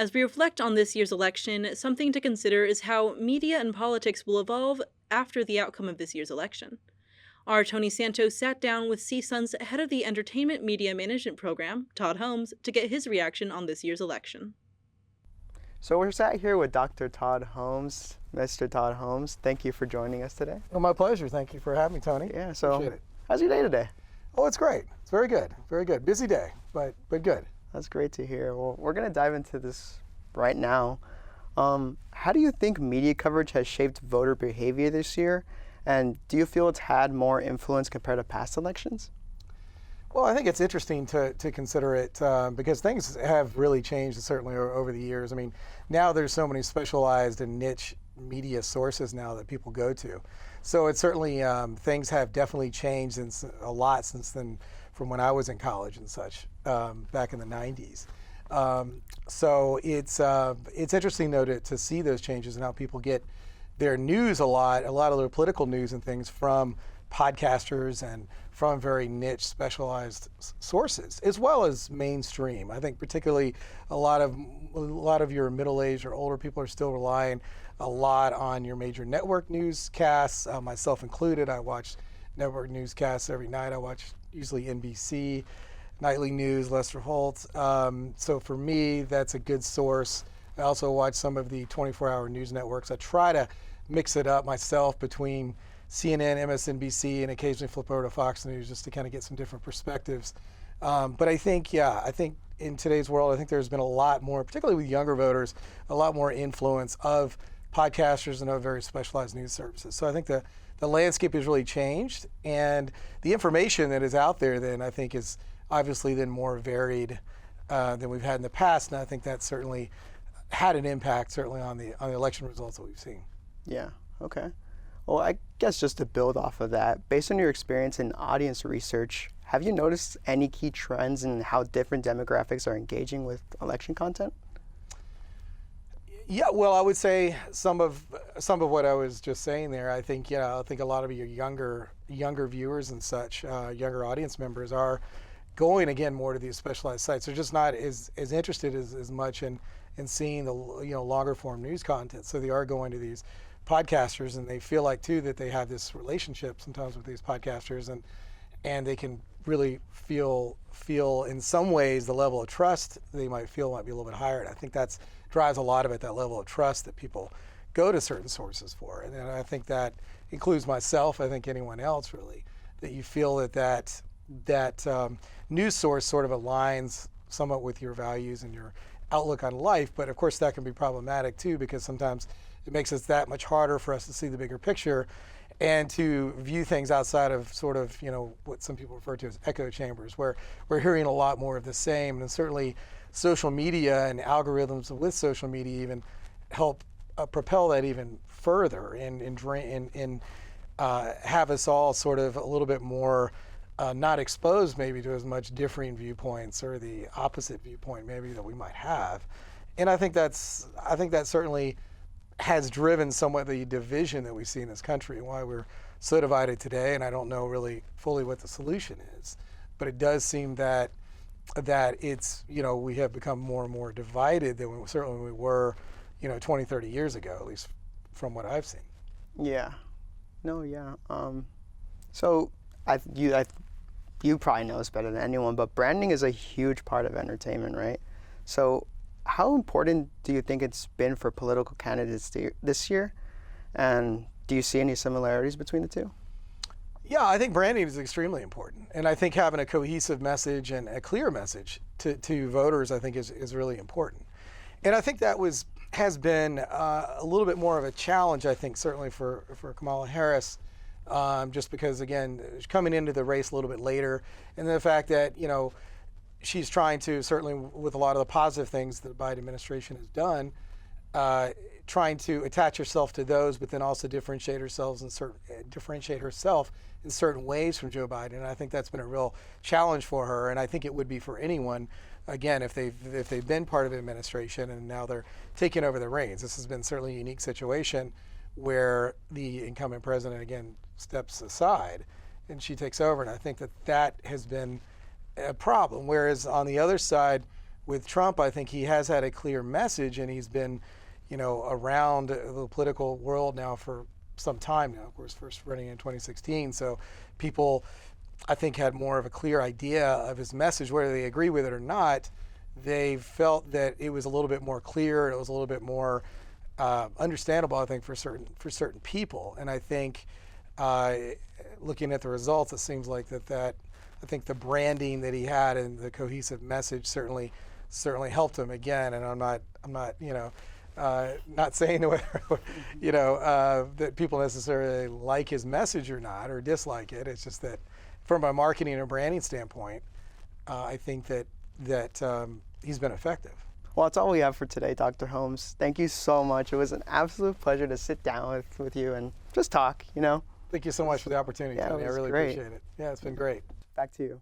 As we reflect on this year's election, something to consider is how media and politics will evolve after the outcome of this year's election. Our Tony Santos sat down with CSUN's head of the Entertainment Media Management Program, Todd Holmes, to get his reaction on this year's election. So we're sat here with Dr. Todd Holmes. Mr. Todd Holmes, thank you for joining us today. Well, my pleasure. Thank you for having me, Tony. Yeah, so Appreciate it. how's your day today? Oh, it's great. It's very good. Very good. Busy day, but good. That's great to hear. Well, we're going to dive into this right now. How do you think media coverage has shaped voter behavior this year? And do you feel it's had more influence compared to past elections? Well, I think it's interesting to consider it because things have really changed certainly over the years. I mean, now there's so many specialized and niche media sources now that people go to. So it's certainly, things have definitely changed a lot since then from when I was in college and such back in the 90s. So it's interesting though to see those changes and how people get their news a lot of their political news and things from podcasters and from very niche specialized sources, as well as mainstream. I think particularly a lot of your middle-aged or older people are still relying a lot on your major network newscasts, myself included. I watch network newscasts every night. I watch usually NBC, Nightly News, Lester Holt. So for me, that's a good source. I also watch some of the 24-hour news networks. I try to mix it up myself between CNN, MSNBC, and occasionally flip over to Fox News just to kind of get some different perspectives. But I think in today's world, I think there's been a lot more, particularly with younger voters, a lot more influence of podcasters and of very specialized news services. So I think the landscape has really changed, and the information that is out there then I think is obviously then more varied than we've had in the past, and I think that certainly had an impact certainly on the election results that we've seen. Yeah, okay. Well, I guess just to build off of that, based on your experience in audience research, have you noticed any key trends in how different demographics are engaging with election content? Yeah, well, I would say some of what I was just saying there. I think a lot of your younger viewers and such, younger audience members are going again more to these specialized sites. They're just not as interested as much in seeing the longer form news content. So they are going to these podcasters, and they feel like too that they have this relationship sometimes with these podcasters, and they can really feel in some ways the level of trust they might feel might be a little bit higher. And I think that drives a lot of it, that level of trust that people go to certain sources for. And I think that includes myself, I think anyone else really, that you feel that news source sort of aligns somewhat with your values and your outlook on life. But of course that can be problematic too, because sometimes it makes it that much harder for us to see the bigger picture and to view things outside of sort of, what some people refer to as echo chambers, where we're hearing a lot more of the same. And certainly social media and algorithms with social media even help propel that even further and have us all sort of a little bit more not exposed maybe to as much differing viewpoints or the opposite viewpoint maybe that we might have. And I think that certainly has driven somewhat the division that we see in this country and why we're so divided today. And I don't know really fully what the solution is, but it does seem that it's, we have become more and more divided than we were, 20, 30 years ago, at least from what I've seen. Yeah. No, yeah. So you probably know this better than anyone, but branding is a huge part of entertainment, right? So how important do you think it's been for political candidates this year? And do you see any similarities between the two? Yeah, I think branding is extremely important. And I think having a cohesive message and a clear message to voters, I think is really important. And I think that has been a little bit more of a challenge, I think, certainly for Kamala Harris, just because, again, coming into the race a little bit later, and the fact that, she's trying to, certainly with a lot of the positive things that the Biden administration has done, trying to attach herself to those, but then also differentiate herself in certain ways from Joe Biden. And I think that's been a real challenge for her, and I think it would be for anyone, again, if they've been part of the administration and now they're taking over the reins. This has been certainly a unique situation where the incumbent president, again, steps aside and she takes over, and I think that has been a problem. Whereas on the other side, With Trump, I think he has had a clear message, and he's been, around the political world now for some time now. Of course, first running in 2016, so people, I think, had more of a clear idea of his message. Whether they agree with it or not, they felt that it was a little bit more clear. It was a little bit more understandable, I think, for certain people. And I think, looking at the results, it seems like that I think the branding that he had and the cohesive message certainly helped him again. And I'm not not saying whether that people necessarily like his message or not, or dislike it. It's just that from a marketing and branding standpoint, I think that he's been effective. Well, that's all we have for today, Dr. Holmes. Thank you so much. It was an absolute pleasure to sit down with you and just talk, Thank you so much for the opportunity, Yeah, Tony. it I was really great. appreciate it. Yeah, it's been great. Back to you.